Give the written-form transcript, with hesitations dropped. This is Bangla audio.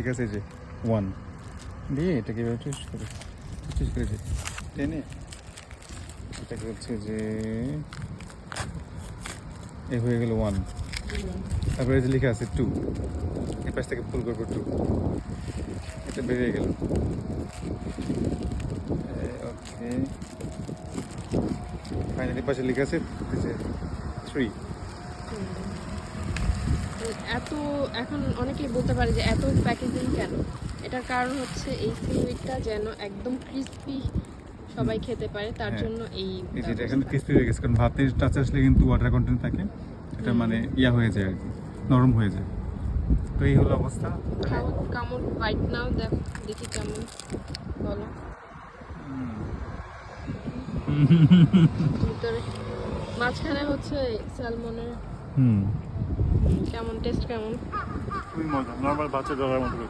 ঠিক আছে, যে 1 দিয়ে এটাকে টুইস্ট করে যে টেনে এটাকে হচ্ছে যে এ হয়ে গেল 1। তারপরে যে লেখা আছে 2, এই পাশ থেকে পুল করবো 2, এটা বেরিয়ে গেল। ওকে, ফাইনালি পাশে লেখা আছে 3। এত এখন অনেকেই বলতে পারে যে এত প্যাকেজিং কেন? এটার কারণ হচ্ছে এই সিউইডটা যেন একদম ক্রিস্পি সবাই খেতে পারে, তার জন্য এই যেটা এখানে ক্রিস্পি হয়ে গেছে, কারণ ভাতের টাচ আসলে কিন্তু ওয়াটার কন্টেন্ট থাকে, এটা মানে ইয়া হয়ে যায় আর কি, নরম হয়ে যায়। তো এই হলো অবস্থা। কেমন বাইট নাও, দেখি কেমন বলো। ভিতরে মাঝখানে হচ্ছে স্যালমনের কেমন টেস্ট, কেমন? খুবই মজা, নর্মাল ভাতের ডলার মতো।